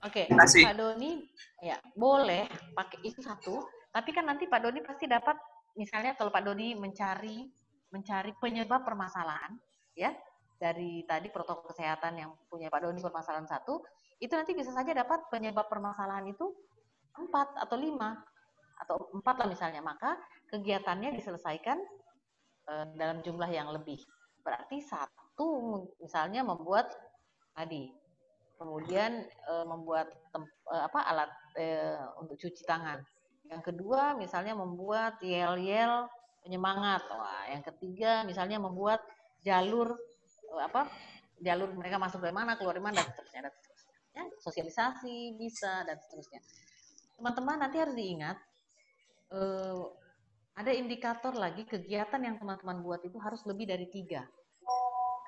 Oke, Terima kasih. Pak Doni, ya boleh pakai itu satu. Tapi kan nanti Pak Doni pasti dapat, misalnya kalau Pak Doni mencari penyebab permasalahan, ya dari tadi protokol kesehatan yang punya Pak Doni permasalahan satu, itu nanti bisa saja dapat penyebab permasalahan itu 4 atau 5 atau 4 lah misalnya. Maka kegiatannya diselesaikan dalam jumlah yang lebih. Berarti satu misalnya membuat tadi, kemudian membuat alat untuk cuci tangan. Yang kedua misalnya membuat yel-yel penyemangat. Wah, yang ketiga misalnya membuat jalur jalur mereka masuk dari mana, keluar dari mana, dan seterusnya, dan seterusnya. Ya, sosialisasi bisa dan seterusnya. Teman-teman nanti harus diingat, eh, ada indikator lagi, kegiatan yang teman-teman buat itu harus lebih dari 3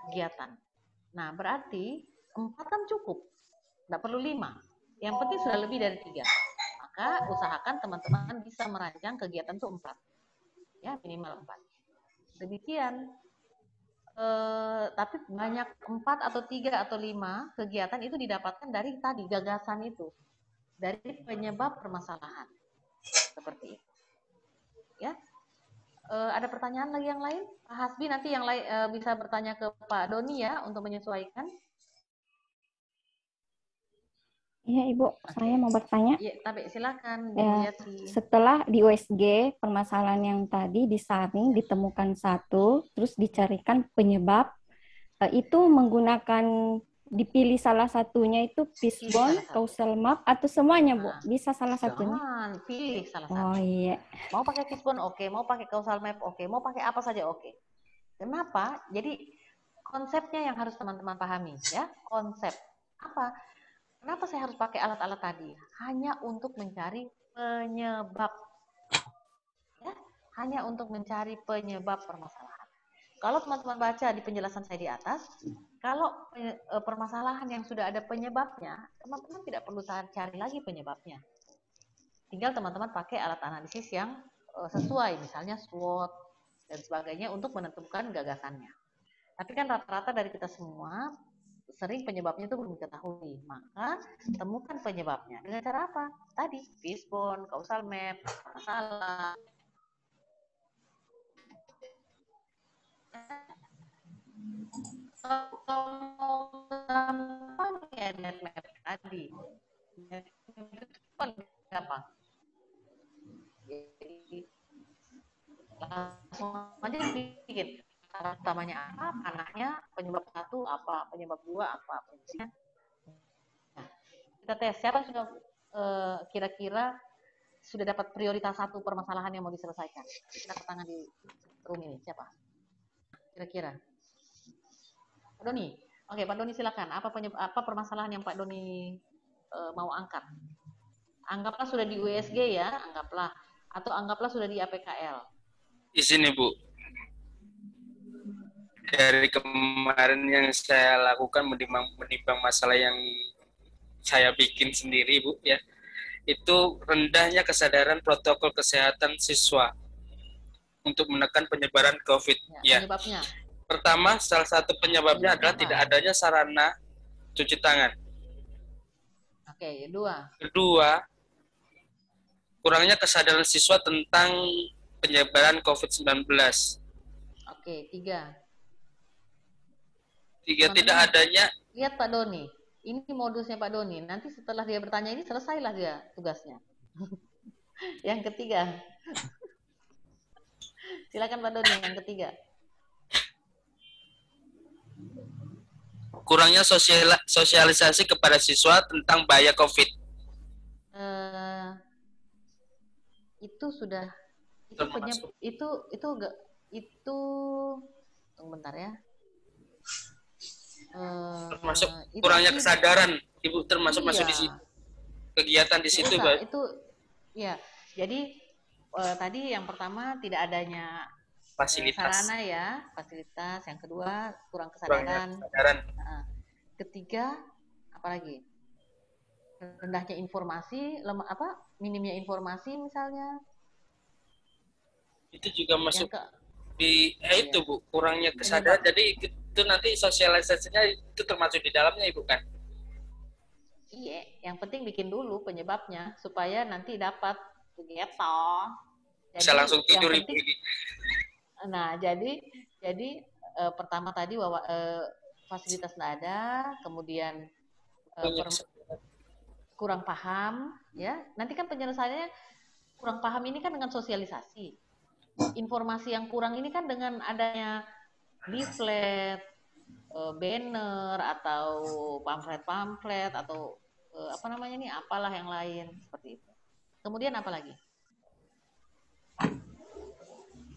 kegiatan. Nah, berarti 4 kan cukup, nggak perlu 5. Yang penting sudah lebih dari 3. Maka usahakan teman-teman bisa merancang kegiatan itu 4. Ya, minimal 4. Demikian. Tapi banyak 4 atau 3 atau 5 kegiatan itu didapatkan dari tadi gagasan itu, dari penyebab permasalahan. Seperti itu. Ya. Ada pertanyaan lagi yang lain? Pak Hasbi nanti yang lain bisa bertanya ke Pak Doni ya untuk menyesuaikan. Iya, Ibu, saya mau bertanya. Iya, tapi silakan Bu Yati. Setelah di USG, permasalahan yang tadi disaring, ditemukan satu, terus dicarikan penyebab, itu menggunakan, dipilih salah satunya itu fishbone, causal map, atau semuanya, Bu? Bisa salah satunya? Jangan, pilih salah satu. Oh iya. Mau pakai fishbone oke, mau pakai causal map oke, mau pakai apa saja oke. Kenapa? Jadi konsepnya yang harus teman-teman pahami ya, konsep. Apa? Kenapa saya harus pakai alat-alat tadi? Hanya untuk mencari penyebab. Ya, hanya untuk mencari penyebab permasalahan. Kalau teman-teman baca di penjelasan saya di atas, kalau permasalahan yang sudah ada penyebabnya, teman-teman tidak perlu cari lagi penyebabnya. Tinggal teman-teman pakai alat analisis yang sesuai, misalnya SWOT dan sebagainya untuk menentukan gagasannya. Tapi kan rata-rata dari kita semua sering penyebabnya itu belum diketahui, maka temukan penyebabnya dengan cara apa? Tadi fishbone, causal map, masalah. Kalau gampang ya net map tadi, net map itu paling gampang. Jadi langsung aja bikin utamanya apa, panahnya, penyebab satu apa, penyebab dua apa, penyebabnya. Nah, kita tes siapa sudah kira-kira sudah dapat prioritas satu permasalahan yang mau diselesaikan. Kita ke tangan di room ini, siapa? Kira-kira. Pak Doni. Oke, Pak Doni silakan. Apa permasalahan yang Pak Doni mau angkat? Anggaplah sudah di USG ya, anggaplah. Atau anggaplah sudah di APKL. Di sini, Bu. Dari kemarin yang saya lakukan menimbang masalah yang saya bikin sendiri, Bu, ya. Itu rendahnya kesadaran protokol kesehatan siswa untuk menekan penyebaran COVID. Ya. Penyebabnya. Pertama, salah satu penyebabnya adalah tidak adanya sarana cuci tangan. Oke, kedua. Kedua, kurangnya kesadaran siswa tentang penyebaran COVID-19. Oke, tiga. Tidak adanya. Lihat Pak Doni, ini modusnya Pak Doni. Nanti setelah dia bertanya ini selesailah dia tugasnya. Yang ketiga. Silakan Pak Doni yang ketiga. Kurangnya sosialisasi kepada siswa tentang bahaya COVID. Itu sudah itu tunggu bentar ya. Termasuk kurangnya kesadaran, Ibu, termasuk masuk di kegiatan di situ, Pak. Itu ya. Jadi tadi yang pertama tidak adanya fasilitas sarana ya, fasilitas. Yang kedua kurang kesadaran. Ketiga apalagi? Rendahnya informasi, minimnya informasi misalnya. Itu juga masuk di itu, Bu, kurangnya kesadaran. Jadi itu nanti sosialisasinya itu termasuk di dalamnya, Ibu, kan? Iya, yang penting bikin dulu penyebabnya supaya nanti dapat begitu. Bisa Jadi langsung yang tidur Ibu penting, ini. nah jadi pertama tadi fasilitas nggak ada, kemudian eh, Banyak per- kurang paham, ya. Nanti kan penyelesaiannya kurang paham ini kan dengan sosialisasi. Informasi yang kurang ini kan dengan adanya leaflet, banner atau pamflet-pamflet atau apa namanya nih, apalah yang lain seperti itu. Kemudian apa lagi?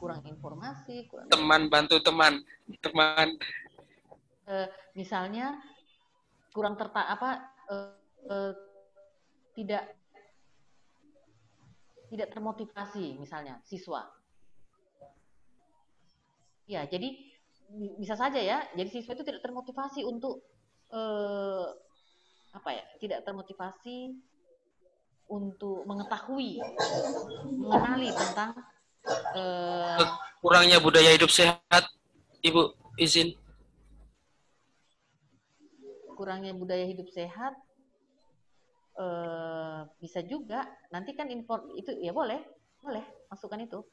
Kurang informasi, kurang teman, bantu teman. Teman. misalnya kurang eh, eh, tidak tidak termotivasi misalnya siswa. Ya, jadi bisa saja ya. Jadi siswa itu tidak termotivasi untuk eh, apa ya? Tidak termotivasi untuk mengetahui, mengenali tentang eh, Kurangnya budaya hidup sehat, Ibu izin. kurangnya budaya hidup sehat. Bisa juga nanti kan itu ya boleh masukkan itu.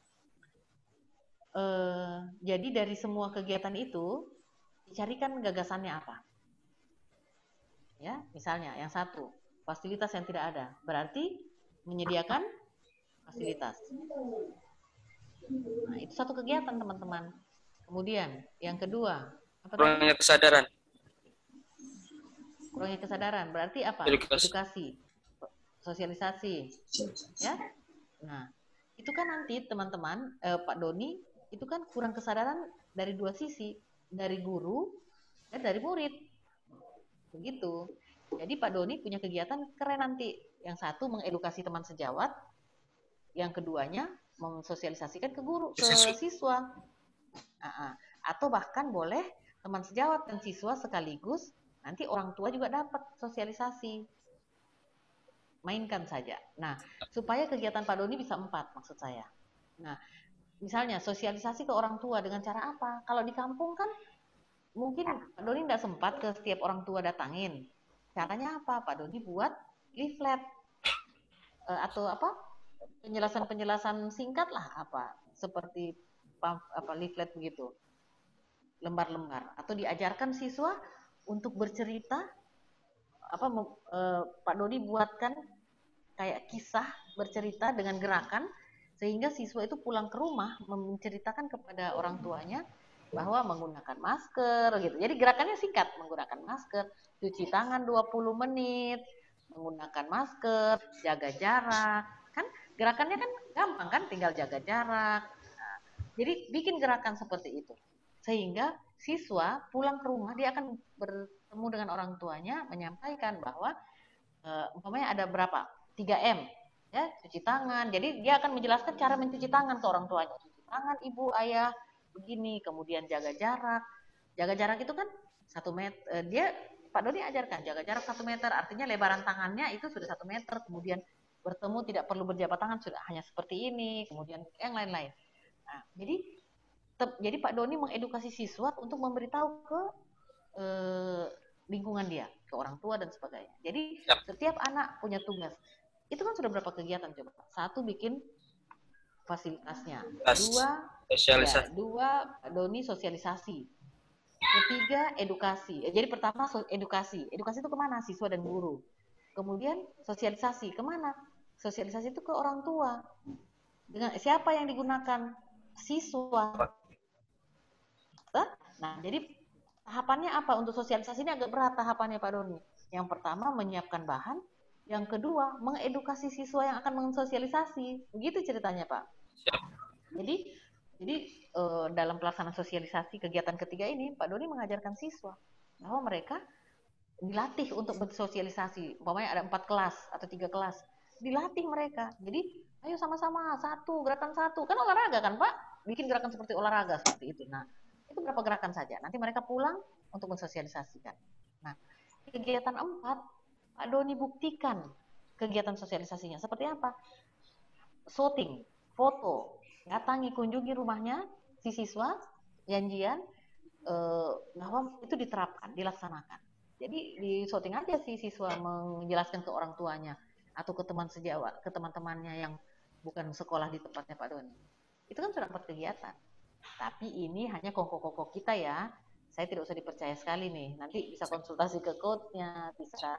Jadi dari semua kegiatan itu dicarikan gagasannya apa, ya. Misalnya yang satu, fasilitas yang tidak ada, berarti menyediakan fasilitas. Nah, itu satu kegiatan teman-teman. Kemudian yang kedua, apa tadi? Kurangnya kesadaran. Kurangnya kesadaran, berarti apa? Edukasi, sosialisasi, ya. Nah, itu kan nanti teman-teman, Pak Doni, itu kan kurang kesadaran dari dua sisi, dari guru dan dari murid. Begitu. Jadi Pak Doni punya kegiatan keren nanti. Yang satu mengedukasi teman sejawat, yang keduanya mensosialisasikan ke guru, ke siswa. Atau bahkan boleh teman sejawat dan siswa sekaligus, nanti orang tua juga dapat sosialisasi. Mainkan saja. Nah, supaya kegiatan Pak Doni bisa 4 maksud saya. Nah, misalnya sosialisasi ke orang tua dengan cara apa? Kalau di kampung kan mungkin Pak Doni tidak sempat ke setiap orang tua datangin. Caranya apa? Pak Doni buat leaflet atau apa? Penjelasan-penjelasan singkat lah apa? Seperti apa leaflet begitu. Lembar-lembar atau diajarkan siswa untuk bercerita apa Pak Doni buatkan kayak kisah bercerita dengan gerakan sehingga siswa itu pulang ke rumah menceritakan kepada orang tuanya bahwa menggunakan masker gitu. Jadi gerakannya singkat, menggunakan masker, cuci tangan 20 menit, menggunakan masker, jaga jarak. Kan gerakannya kan gampang kan, tinggal jaga jarak. Nah, jadi bikin gerakan seperti itu. Sehingga siswa pulang ke rumah dia akan bertemu dengan orang tuanya menyampaikan bahwa umpamanya ada berapa 3M ya, cuci tangan. Jadi dia akan menjelaskan cara mencuci tangan ke orang tuanya. Cuci tangan ibu ayah begini, kemudian jaga jarak itu kan 1 meter. Dia Pak Doni ajarkan jaga jarak 1 meter, artinya lebaran tangannya itu sudah 1 meter. Kemudian bertemu tidak perlu berjabat tangan, sudah hanya seperti ini. Kemudian yang lain-lain. Nah, jadi Pak Doni mengedukasi siswa untuk memberitahu ke lingkungan dia, ke orang tua dan sebagainya. Jadi setiap anak punya tugas. Itu kan sudah berapa kegiatan coba? Satu, bikin fasilitasnya. Dua, Pak Doni sosialisasi. Ketiga, edukasi. Jadi pertama edukasi. Edukasi itu kemana? Siswa dan guru. Kemudian sosialisasi kemana? Sosialisasi itu ke orang tua. Dengan siapa yang digunakan? Siswa. Nah, jadi tahapannya apa? Untuk sosialisasi ini agak berat tahapannya Pak Doni. Yang pertama menyiapkan bahan, yang kedua mengedukasi siswa yang akan mensosialisasi. Begitu ceritanya Pak. Jadi dalam pelaksanaan sosialisasi kegiatan ketiga ini Pak Doni mengajarkan siswa bahwa mereka dilatih untuk bersosialisasi. Umpamanya ada 4 kelas atau 3 kelas, dilatih mereka. Jadi ayo sama-sama gerakan satu. Kan olahraga kan Pak? Bikin gerakan seperti olahraga seperti itu. Nah, itu berapa gerakan saja. Nanti mereka pulang untuk mensosialisasikan. Nah, kegiatan 4, Pak Doni buktikan kegiatan sosialisasinya. Seperti apa? Shooting, foto, datangi, kunjungi rumahnya si siswa, janjian, bahwa itu diterapkan, dilaksanakan. Jadi di shooting aja sih siswa menjelaskan ke orang tuanya atau ke teman sejawat, ke teman-temannya yang bukan sekolah di tempatnya Pak Doni. Itu kan sudah dapat kegiatan. Tapi ini hanya kongko-kongko kita ya. Saya tidak usah dipercaya sekali nih. Nanti bisa konsultasi ke coach-nya, bisa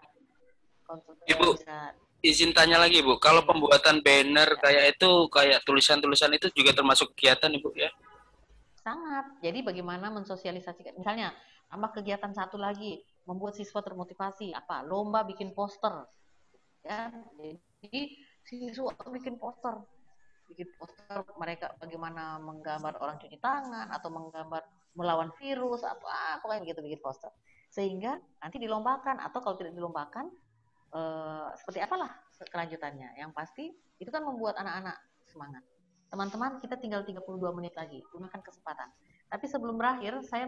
konsultasi, Ibu, bisa izin tanya lagi Bu, kalau ya, pembuatan banner ya. kayak itu, kayak tulisan-tulisan itu juga termasuk kegiatan Ibu ya? Sangat. Jadi bagaimana mensosialisasikan. Misalnya, tambah kegiatan satu lagi, membuat siswa termotivasi. Apa? Lomba bikin poster. Ya, jadi siswa bikin poster. Bikin poster mereka bagaimana menggambar orang cuci tangan atau menggambar melawan virus atau pokoknya gitu bikin poster. Sehingga nanti dilombakan atau kalau tidak dilombakan seperti apalah kelanjutannya. Yang pasti itu kan membuat anak-anak semangat. Teman-teman, kita tinggal 32 menit lagi. Gunakan kesempatan. Tapi sebelum berakhir, saya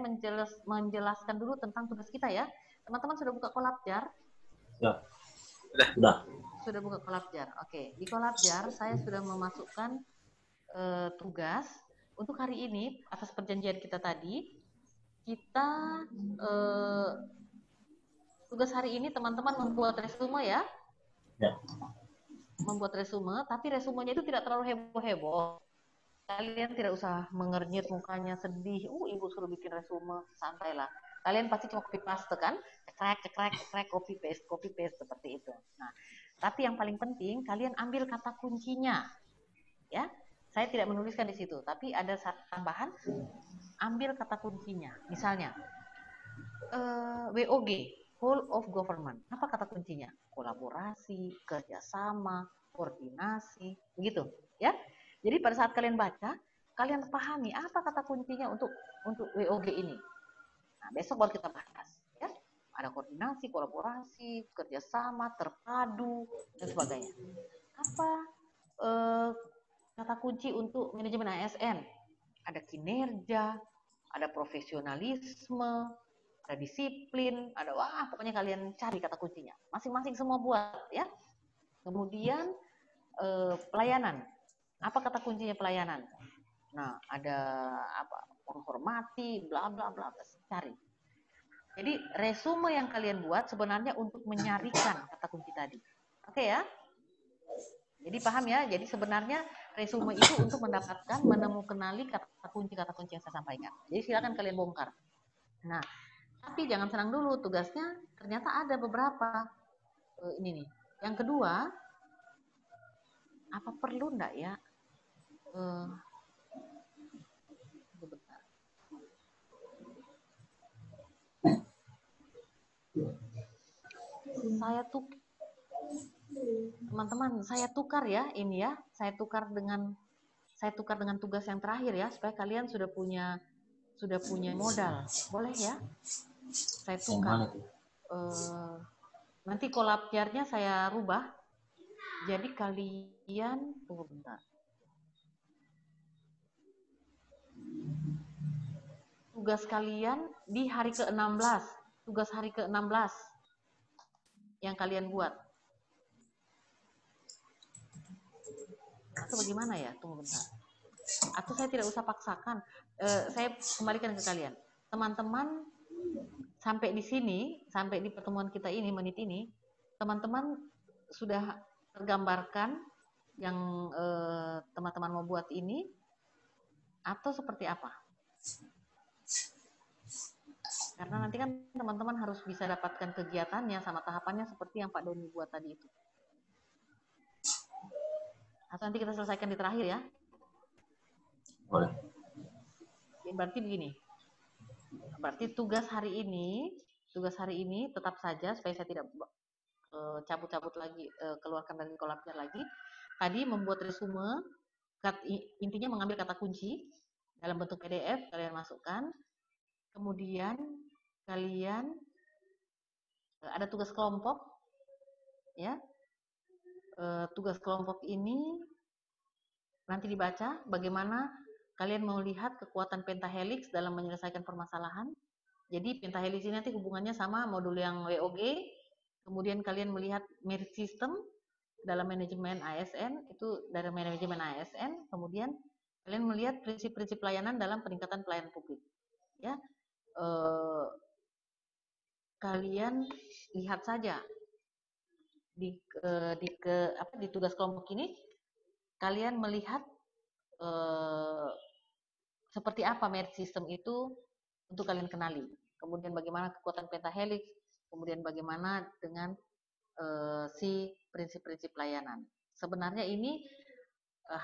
menjelaskan dulu tentang tugas kita ya. Teman-teman sudah buka Kolabjar? Ya. Sudah. Sudah buka Kolabjar. Oke, di Kolabjar saya sudah memasukkan tugas untuk hari ini atas perjanjian kita tadi. Kita tugas hari ini teman-teman membuat resume ya. Ya. Membuat resume, tapi resumenya itu tidak terlalu heboh-heboh. Kalian tidak usah mengernyit mukanya sedih. Ibu suruh bikin resume, santai lah. Kalian pasti cuma copy paste kan? Cekrek, copy paste seperti itu. Nah, tapi yang paling penting kalian ambil kata kuncinya. Ya, saya tidak menuliskan di situ, tapi ada tambahan. Ambil kata kuncinya. Misalnya, WOG, whole of government. Apa kata kuncinya? Kolaborasi, kerjasama, koordinasi, begitu, ya. Jadi pada saat kalian baca, kalian pahami apa kata kuncinya untuk WOG ini. Nah, besok baru kita bahas, ya. Ada koordinasi, kolaborasi, kerjasama, terpadu, dan sebagainya. Apa kata kunci untuk manajemen ASN? Ada kinerja, ada profesionalisme, ada disiplin, ada pokoknya kalian cari kata kuncinya. Masing-masing semua buat ya. Kemudian pelayanan. Apa kata kuncinya pelayanan? Nah, ada apa? Menghormati, bla bla bla, cari. Jadi resume yang kalian buat sebenarnya untuk menyarikan kata kunci tadi. Oke ya? Jadi paham ya? Jadi sebenarnya resume itu untuk mendapatkan menemukan kata kunci yang saya sampaikan. Jadi silakan kalian bongkar. Nah, tapi jangan senang dulu, tugasnya ternyata ada beberapa. Ini nih. Yang kedua, apa perlu enggak ya? Sebentar. Saya tuh teman-teman, saya tukar ya ini ya. Saya tukar dengan tugas yang terakhir ya, supaya kalian sudah punya modal. Boleh ya? Saya tukar. Nanti kolabjarnya saya rubah. Jadi kalian tunggu bentar. Tugas kalian di hari ke-16. Tugas hari ke-16 yang kalian buat. Atau bagaimana ya? Tunggu bentar. Atau saya tidak usah paksakan. Saya kembalikan ke kalian. Teman-teman, sampai di sini, sampai di pertemuan kita ini, menit ini, teman-teman sudah tergambarkan yang teman-teman mau buat ini, atau seperti apa? Karena nanti kan teman-teman harus bisa dapatkan kegiatannya sama tahapannya seperti yang Pak Doni buat tadi itu. Atau nanti kita selesaikan di terakhir ya? Boleh. Berarti begini. Berarti tugas hari ini tetap saja supaya saya tidak cabut-cabut lagi, keluarkan dari kolabnya lagi. Tadi membuat resume, intinya mengambil kata kunci dalam bentuk PDF, kalian masukkan. Kemudian kalian ada tugas kelompok, ya. Tugas kelompok ini nanti dibaca bagaimana kalian mau lihat kekuatan pentahelix dalam menyelesaikan permasalahan. Jadi pentahelix ini nanti hubungannya sama modul yang WOG. Kemudian kalian melihat merit system dalam manajemen ASN, itu dari manajemen ASN. Kemudian kalian melihat prinsip-prinsip pelayanan dalam peningkatan pelayanan publik. Ya, kalian lihat saja di tugas kelompok ini kalian melihat seperti apa merit system itu untuk kalian kenali. Kemudian bagaimana kekuatan pentahelix, kemudian bagaimana dengan si prinsip-prinsip layanan. Sebenarnya ini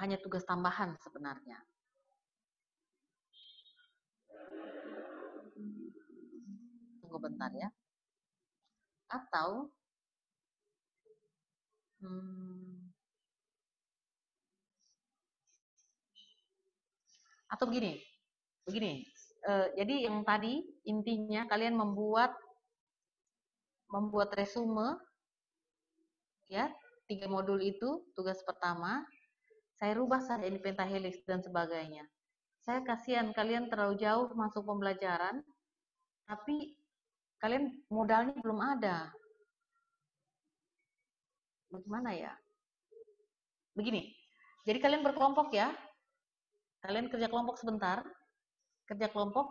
hanya tugas tambahan sebenarnya. Tunggu bentar ya. Atau begini. Jadi yang tadi intinya kalian membuat resume ya, 3 modul itu tugas pertama. Saya rubah saja ini pentahelix dan sebagainya. Saya kasihan kalian terlalu jauh masuk pembelajaran, tapi kalian modalnya belum ada. Bagaimana ya? Begini, jadi kalian berkelompok ya. Kalian kerja kelompok sebentar. Kerja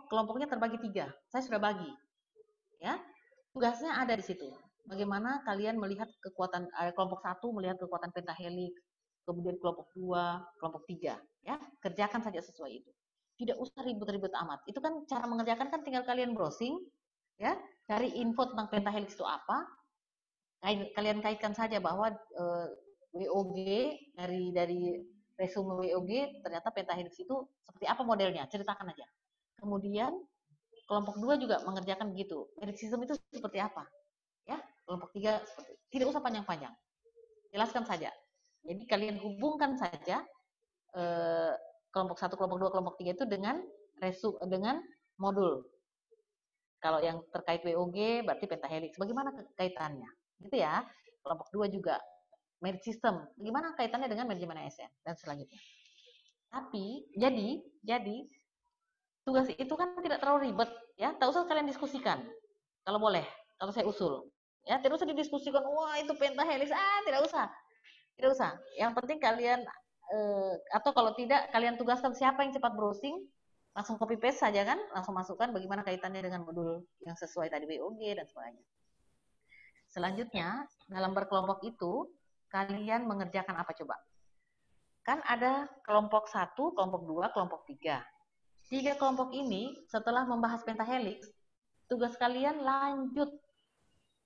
kelompoknya terbagi 3. Saya sudah bagi. Ya, tugasnya ada di situ. Bagaimana kalian melihat kekuatan kelompok 1 melihat kekuatan pentahelix, kemudian kelompok 2, kelompok 3, ya. Kerjakan saja sesuai itu. Tidak usah ribut-ribut amat. Itu kan cara mengerjakan kan tinggal kalian browsing, ya, cari info tentang pentahelix itu apa. Kalian kaitkan saja bahwa WOG dari resume WOG ternyata pentahelix itu seperti apa modelnya, ceritakan aja. Kemudian kelompok 2 juga mengerjakan begitu. Merit system itu seperti apa? Ya, kelompok 3 tidak usah panjang-panjang. Jelaskan saja. Jadi kalian hubungkan saja kelompok 1, kelompok 2, kelompok 3 itu dengan modul. Kalau yang terkait WOG berarti pentahelix. Bagaimana kaitannya? Gitu ya. Kelompok 2 juga merit system. Bagaimana kaitannya dengan manajemen ASN dan selanjutnya. Tapi jadi tugas itu kan tidak terlalu ribet ya. Tak usah kalian diskusikan. Kalau boleh, kalau saya usul. Ya, tidak usah didiskusikan, wah itu pentahelix, tidak usah. Yang penting kalian atau kalau tidak kalian tugaskan siapa yang cepat browsing, langsung copy paste saja kan, langsung masukkan bagaimana kaitannya dengan modul yang sesuai tadi WOG dan sebagainya. Selanjutnya, dalam berkelompok itu kalian mengerjakan apa coba? Kan ada kelompok 1, kelompok 2, kelompok 3. 3 kelompok ini setelah membahas pentahelix, tugas kalian lanjut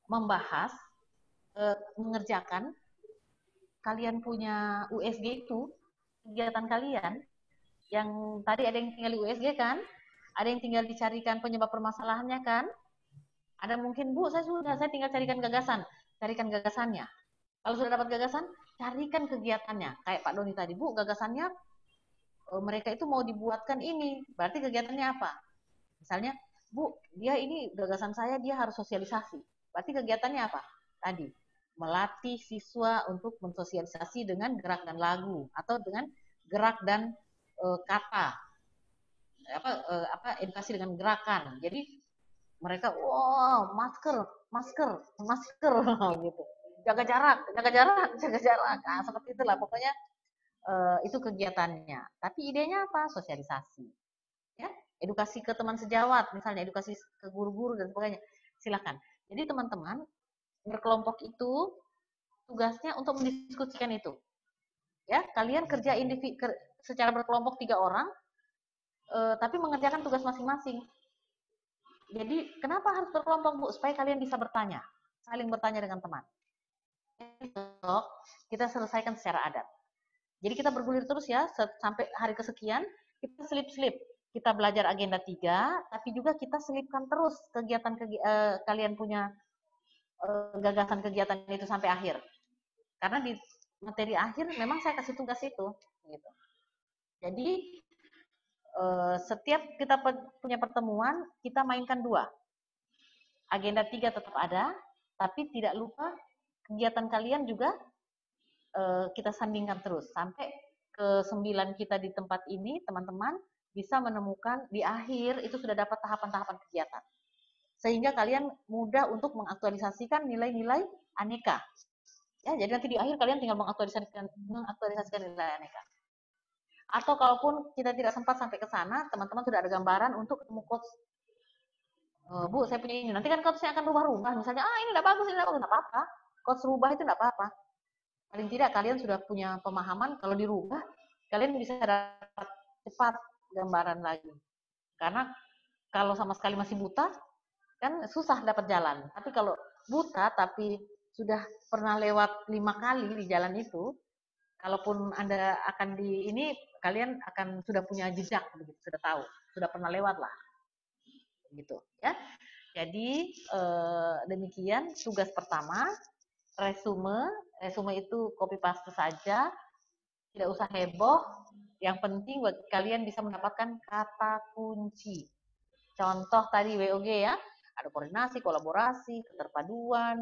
membahas mengerjakan kalian punya USG itu, kegiatan kalian yang tadi ada yang tinggal di USG kan, ada yang tinggal dicarikan penyebab permasalahannya kan, ada mungkin Bu saya tinggal carikan gagasannya. Kalau sudah dapat gagasan, carikan kegiatannya. Kayak Pak Doni tadi, Bu gagasannya mereka itu mau dibuatkan ini, berarti kegiatannya apa? Misalnya, Bu dia ini gagasan saya dia harus sosialisasi, berarti kegiatannya apa? Tadi melatih siswa untuk mensosialisasi dengan gerak dan lagu atau dengan gerak dan kata edukasi dengan gerakan. Jadi mereka masker gitu, jaga jarak seperti itulah pokoknya. Itu kegiatannya, tapi idenya apa? Sosialisasi ya, edukasi ke teman sejawat misalnya, edukasi ke guru-guru dan sebagainya. Silakan. Jadi teman-teman berkelompok itu tugasnya untuk mendiskusikan itu. Ya, kalian kerja secara berkelompok 3 orang, tapi mengerjakan tugas masing-masing. Jadi kenapa harus berkelompok Bu? Supaya kalian bisa bertanya, saling bertanya dengan teman. Besok kita selesaikan secara adat. Jadi kita bergulir terus ya sampai hari kesekian, kita selip-selip. Kita belajar agenda 3, tapi juga kita selipkan terus kegiatan kalian punya gagasan kegiatan itu sampai akhir. Karena di materi akhir memang saya kasih tugas itu gitu. Jadi setiap kita punya pertemuan kita mainkan 2. Agenda 3 tetap ada, tapi tidak lupa kegiatan kalian juga kita sandingkan terus sampai ke 9 kita di tempat ini, teman-teman bisa menemukan di akhir itu sudah dapat tahapan-tahapan kegiatan. Sehingga kalian mudah untuk mengaktualisasikan nilai-nilai aneka. Ya, jadi nanti di akhir kalian tinggal mengaktualisasikan nilai aneka. Atau kalaupun kita tidak sempat sampai ke sana, teman-teman sudah ada gambaran untuk ketemu coach Bu, saya punya ini. Nanti kan coachnya akan rubah-rubah. Misalnya, ini nggak bagus, ini nggak bagus. Nggak apa-apa. Coach rubah itu nggak apa-apa. Paling tidak kalian sudah punya pemahaman, kalau dirubah, kalian bisa dapat cepat gambaran lagi. Karena kalau sama sekali masih buta, kan susah dapat jalan. Tapi kalau buta, tapi sudah pernah lewat 5 kali di jalan itu, kalaupun Anda akan di ini, kalian akan sudah punya jejak, begitu, sudah tahu, sudah pernah lewat lah. Gitu ya. Jadi demikian tugas pertama, resume itu copy paste saja, tidak usah heboh. Yang penting buat kalian bisa mendapatkan kata kunci. Contoh tadi WOG ya, ada koordinasi, kolaborasi, keterpaduan,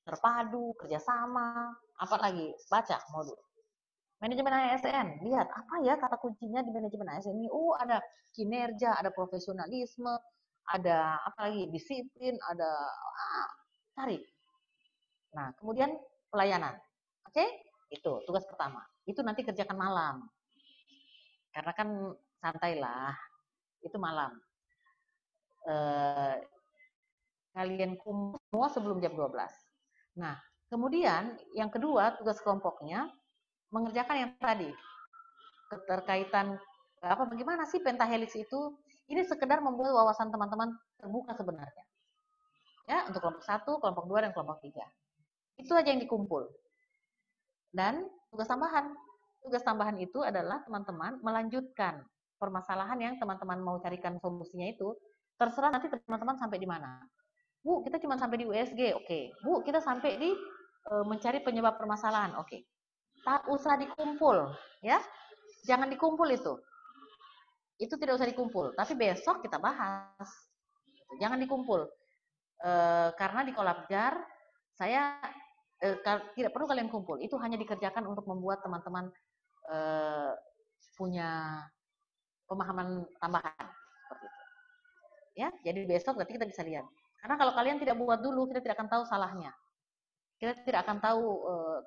terpadu, kerjasama, apa lagi? Baca modul. Manajemen ASN, lihat apa ya kata kuncinya di manajemen ASN ini. Oh, ada kinerja, ada profesionalisme, ada apa lagi? Disiplin, ada cari. Nah, kemudian pelayanan. Oke? Itu tugas pertama. Itu nanti kerjakan malam. Karena kan santai lah. Itu malam. Kalian kumpul semua sebelum jam 12. Nah, kemudian yang kedua, tugas kelompoknya mengerjakan yang tadi. Keterkaitan bagaimana sih pentahelix itu? Ini sekedar membuat wawasan teman-teman terbuka sebenarnya. Ya, untuk kelompok 1, kelompok 2, dan kelompok 3. Itu aja yang dikumpul. Dan tugas tambahan itu adalah teman-teman melanjutkan permasalahan yang teman-teman mau carikan solusinya itu. Terserah nanti teman-teman sampai di mana. Bu, kita cuma sampai di USG, oke. Bu, kita sampai di mencari penyebab permasalahan, oke. Tak usah dikumpul, ya. Jangan dikumpul itu. Itu tidak usah dikumpul, tapi besok kita bahas. Jangan dikumpul. Karena di Kolabjar saya tidak perlu kalian kumpul. Itu hanya dikerjakan untuk membuat teman-teman punya pemahaman tambahan seperti itu. Ya, jadi besok nanti kita bisa lihat. Karena kalau kalian tidak buat dulu, kita tidak akan tahu salahnya. Kita tidak akan tahu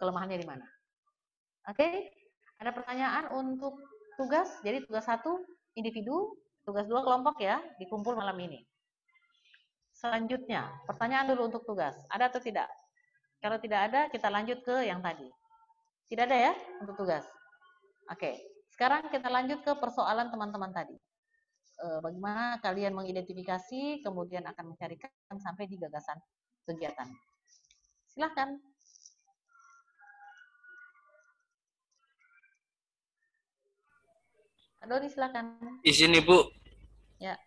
kelemahannya di mana. Oke? Ada pertanyaan untuk tugas? Jadi tugas 1 individu, tugas 2 kelompok ya, dikumpul malam ini. Selanjutnya, pertanyaan dulu untuk tugas. Ada atau tidak? Kalau tidak ada, kita lanjut ke yang tadi. Tidak ada ya untuk tugas? Oke. Sekarang kita lanjut ke persoalan teman-teman tadi. Bagaimana kalian mengidentifikasi, kemudian akan mencarikan sampai di gagasan kegiatan. Silahkan. Doni, silakan. Izin Ibu. Ya.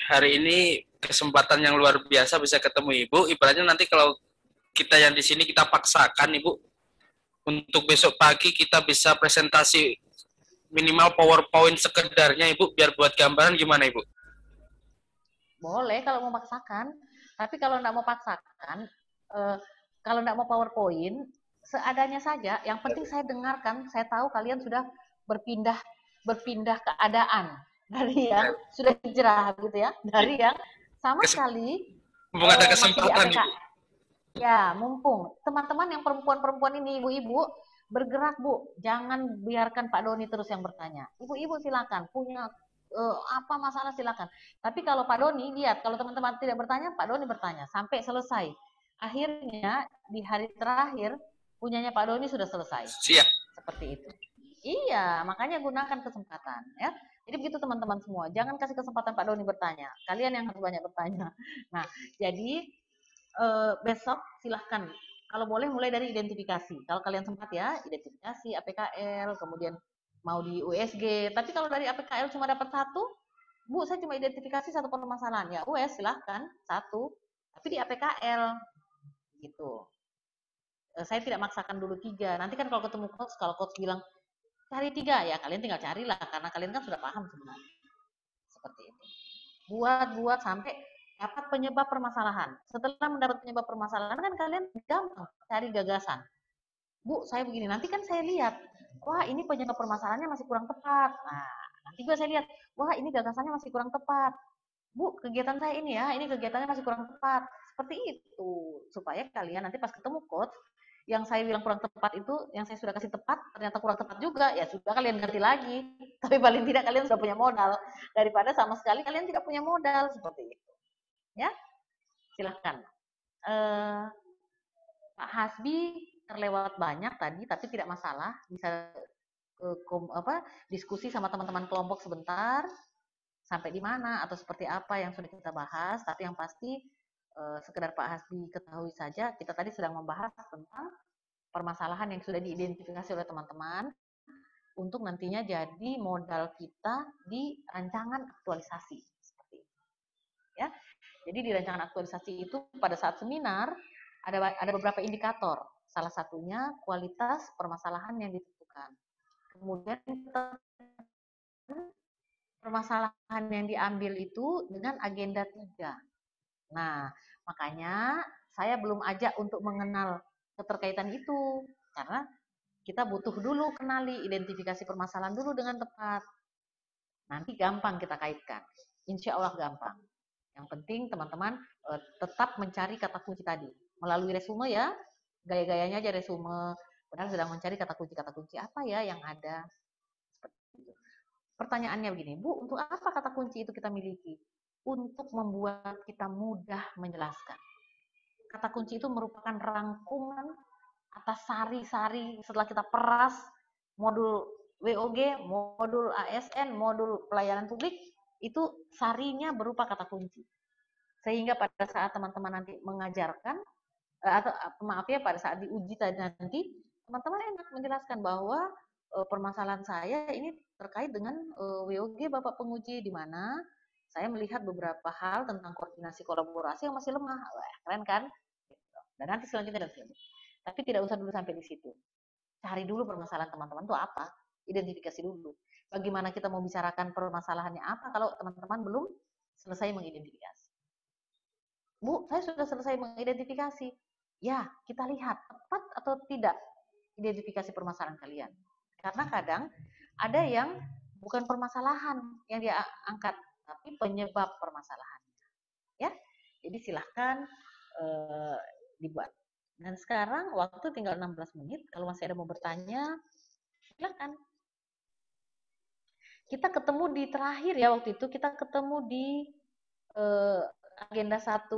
Hari ini kesempatan yang luar biasa bisa ketemu Ibu. Ibaratnya nanti kalau kita yang di sini kita paksakan Ibu, untuk besok pagi kita bisa presentasi minimal PowerPoint sekedarnya Ibu, biar buat gambaran gimana Ibu? Boleh kalau mau paksakan, tapi kalau nggak mau paksakan, kalau nggak mau PowerPoint, seadanya saja. Yang penting saya dengarkan, saya tahu kalian sudah berpindah keadaan dari yang sudah hijrah gitu ya, dari yang sama sekali mumpung ada kesempatan Ibu. Ya, mumpung teman-teman yang perempuan-perempuan ini, ibu-ibu, bergerak Bu, jangan biarkan Pak Doni terus yang bertanya. Ibu-ibu silakan, punya apa masalah silakan. Tapi kalau Pak Doni, lihat, kalau teman-teman tidak bertanya, Pak Doni bertanya sampai selesai. Akhirnya di hari terakhir punyanya Pak Doni sudah selesai. Siap. Seperti itu. Iya, makanya gunakan kesempatan ya. Jadi begitu teman-teman semua, jangan kasih kesempatan Pak Doni bertanya. Kalian yang harus banyak bertanya. Nah, jadi besok silahkan. Kalau boleh mulai dari identifikasi. Kalau kalian sempat ya, identifikasi, APKL, kemudian mau di USG. Tapi kalau dari APKL cuma dapat 1, Bu, saya cuma identifikasi 1 permasalahan. Ya, US silahkan 1. Tapi di APKL gitu. Saya tidak maksakan dulu 3. Nanti kan kalau ketemu coach, kalau coach bilang cari 3, ya kalian tinggal carilah karena kalian kan sudah paham sebenarnya. Seperti itu. Buat sampai dapat penyebab permasalahan. Setelah mendapat penyebab permasalahan kan kalian gampang cari gagasan. Bu, saya begini. Nanti kan saya lihat, wah ini penyebab permasalahannya masih kurang tepat. Nah, nanti juga saya lihat, wah ini gagasannya masih kurang tepat. Bu, kegiatan saya ini ya, ini kegiatannya masih kurang tepat. Seperti itu. Supaya kalian nanti pas ketemu coach, yang saya bilang kurang tepat itu, yang saya sudah kasih tepat, ternyata kurang tepat juga, ya sudah kalian ganti lagi. Tapi paling tidak kalian sudah punya modal. Daripada sama sekali kalian tidak punya modal, seperti itu. Ya, silahkan. Pak Hasbi terlewat banyak tadi, tapi tidak masalah. Bisa diskusi sama teman-teman kelompok sebentar, sampai di mana atau seperti apa yang sudah kita bahas. Tapi yang pasti sekedar Pak Hasbi ketahui saja, kita tadi sedang membahas tentang permasalahan yang sudah diidentifikasi oleh teman-teman untuk nantinya jadi modal kita di rancangan aktualisasi seperti itu. Ya. Jadi di rancangan aktualisasi itu pada saat seminar ada beberapa indikator. Salah satunya kualitas permasalahan yang ditentukan. Kemudian permasalahan yang diambil itu dengan agenda 3. Nah, makanya saya belum ajak untuk mengenal keterkaitan itu karena kita butuh dulu kenali identifikasi permasalahan dulu dengan tepat. Nanti gampang kita kaitkan. Insya Allah gampang. Yang penting teman-teman tetap mencari kata kunci tadi. Melalui resume ya, gaya-gayanya aja resume. Padahal sedang mencari kata kunci apa ya yang ada. Pertanyaannya begini, Bu, untuk apa kata kunci itu kita miliki? Untuk membuat kita mudah menjelaskan. Kata kunci itu merupakan rangkuman atas sari-sari setelah kita peras modul WOG, modul ASN, modul pelayanan publik, itu sarinya berupa kata kunci. Sehingga pada saat teman-teman nanti mengajarkan, atau maaf ya, pada saat diuji nanti, teman-teman enak menjelaskan bahwa permasalahan saya ini terkait dengan WOG Bapak Penguji, di mana saya melihat beberapa hal tentang koordinasi kolaborasi yang masih lemah. Wah, keren kan? Dan nanti selanjutnya. Tapi tidak usah dulu sampai di situ. Cari dulu permasalahan teman-teman itu apa, identifikasi dulu. Bagaimana kita mau bicarakan permasalahannya apa kalau teman-teman belum selesai mengidentifikasi. Bu, saya sudah selesai mengidentifikasi. Ya, kita lihat tepat atau tidak identifikasi permasalahan kalian. Karena kadang ada yang bukan permasalahan yang dia angkat, tapi penyebab permasalahannya. Ya, jadi silahkan dibuat. Dan sekarang waktu tinggal 16 menit. Kalau masih ada mau bertanya, silakan. Kita ketemu di terakhir ya waktu itu. Kita ketemu di agenda 1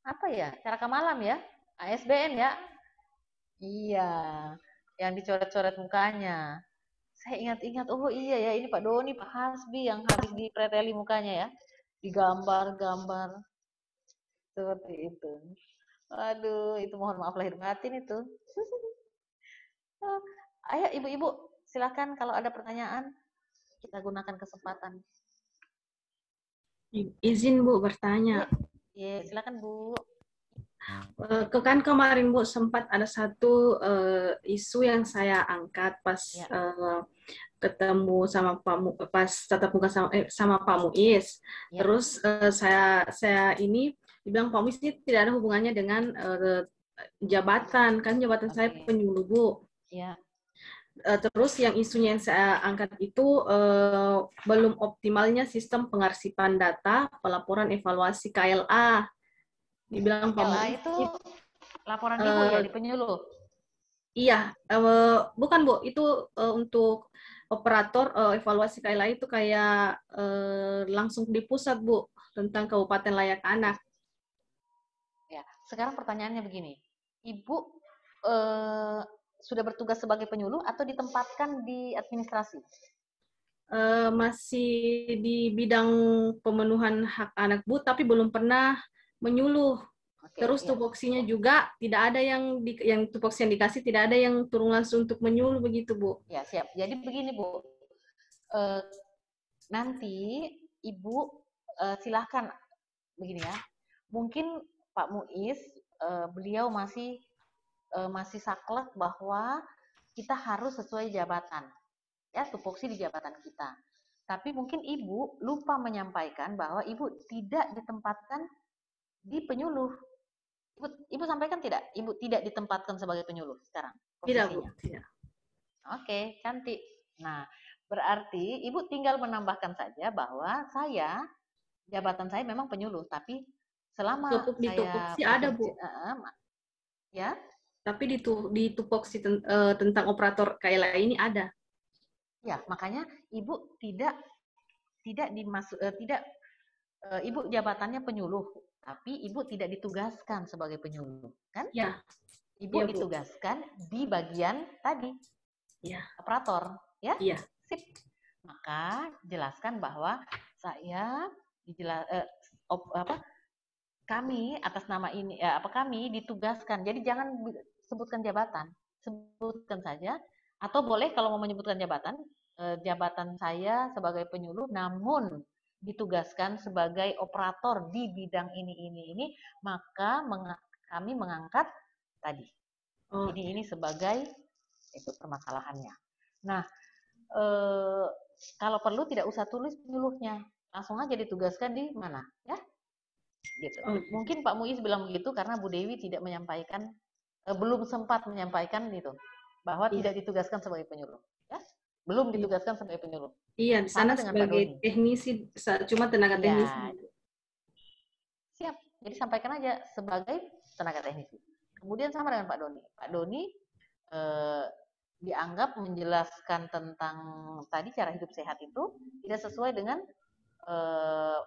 apa ya? Cara malam ya? ASBN ya? Iya, yang dicoret-coret mukanya. Saya ingat-ingat, oh iya ya, ini Pak Doni, Pak Hasbi yang habis dipreteli mukanya ya. Digambar-gambar. Seperti itu. Aduh, itu mohon maaf lahir batin itu. Ayo ibu-ibu, silakan kalau ada pertanyaan, kita gunakan kesempatan. Izin Bu bertanya. Iya, silakan Bu. Kan kemarin Bu sempat ada satu isu yang saya angkat pas ketemu sama pas tatap muka sama Pak Muiz. Ya. Terus saya ini dibilang Pak Muiz ini tidak ada hubungannya dengan jabatan, kan jabatan saya penyuluh Bu. Ya. Terus yang isunya yang saya angkat itu belum optimalnya sistem pengarsipan data pelaporan evaluasi KLA. Dibilang Pak Muiz itu laporan Ibu ya di penyuluh. Iya, bukan Bu, itu untuk operator evaluasi KLA itu kayak langsung di pusat Bu tentang Kabupaten Layak Anak. Ya, sekarang pertanyaannya begini, Ibu sudah bertugas sebagai penyuluh atau ditempatkan di administrasi? Masih di bidang pemenuhan hak anak Bu, tapi belum pernah menyuluh. Terus tupoksinya juga tidak ada yang tupoksi yang dikasih tidak ada yang turun langsung untuk menyuluh begitu Bu. Ya siap. Jadi begini Bu, nanti Ibu silahkan begini ya. Mungkin Pak Muiz beliau masih saklek bahwa kita harus sesuai jabatan, ya tupoksi di jabatan kita. Tapi mungkin Ibu lupa menyampaikan bahwa Ibu tidak ditempatkan di penyuluh. Ibu sampaikan tidak? Ibu tidak ditempatkan sebagai penyuluh sekarang? Tidak, Bu. Tidak. Oke, cantik. Nah, berarti Ibu tinggal menambahkan saja bahwa jabatan saya memang penyuluh, tapi selama di tupoksi ada, Bu. Ya. Tapi di tupoksi tentang operator KLA ini ada. Ya, makanya Ibu tidak Ibu jabatannya penyuluh. Tapi ibu tidak ditugaskan sebagai penyuluh, kan? Ya, Ibu iya, Bu. ditugaskan di bagian tadi, Ya, operator, ya? iya. Sip. Maka jelaskan bahwa saya kami atas nama ini kami ditugaskan. Jadi jangan sebutkan jabatan, sebutkan saja. Atau boleh kalau mau menyebutkan jabatan, jabatan saya sebagai penyuluh, namun ditugaskan sebagai operator di bidang ini, maka kami mengangkat tadi Oh, ini sebagai itu permasalahannya. Nah, kalau perlu tidak usah tulis penyuluhnya, langsung aja ditugaskan di mana, ya? Gitu. oh, Mungkin Pak Muiz bilang begitu karena Bu Dewi tidak menyampaikan, belum sempat menyampaikan itu bahwa iya, tidak ditugaskan sebagai penyuluh, ya? Belum iya. ditugaskan sebagai penyuluh. Iya, di Sama sana dengan Pak Doni. sebagai teknisi, cuma tenaga teknisi. Iya, siap. Jadi sampaikan aja sebagai tenaga teknisi. Kemudian sama dengan Pak Doni. Pak Doni dianggap menjelaskan tentang tadi cara hidup sehat itu tidak sesuai dengan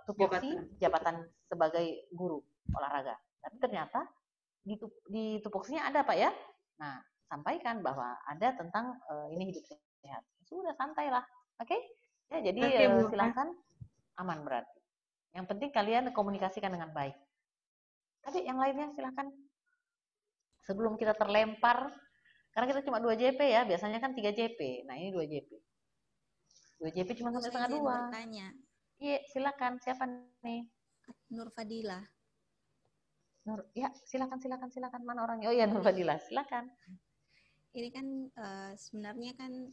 tupoksi jabatan sebagai guru olahraga. Tapi ternyata di tupoksinya ada Pak ya. Nah, sampaikan bahwa ada tentang ini hidup sehat. Sudah santai lah. Oke? Ya, jadi Oke, Bu. silakan aman berarti. Yang penting kalian komunikasikan dengan baik. Tapi yang lainnya silakan. Sebelum kita terlempar, karena kita cuma 2 JP ya, biasanya kan 3 JP. Nah, ini 2 JP. 2 JP cuma sampai setengah 2. Bertanya. Iya, silakan. Siapa nih? Nur Fadila. Nur, ya, silakan. Mana orangnya? Oh iya, Nur Fadila, silakan. Ini kan sebenarnya kan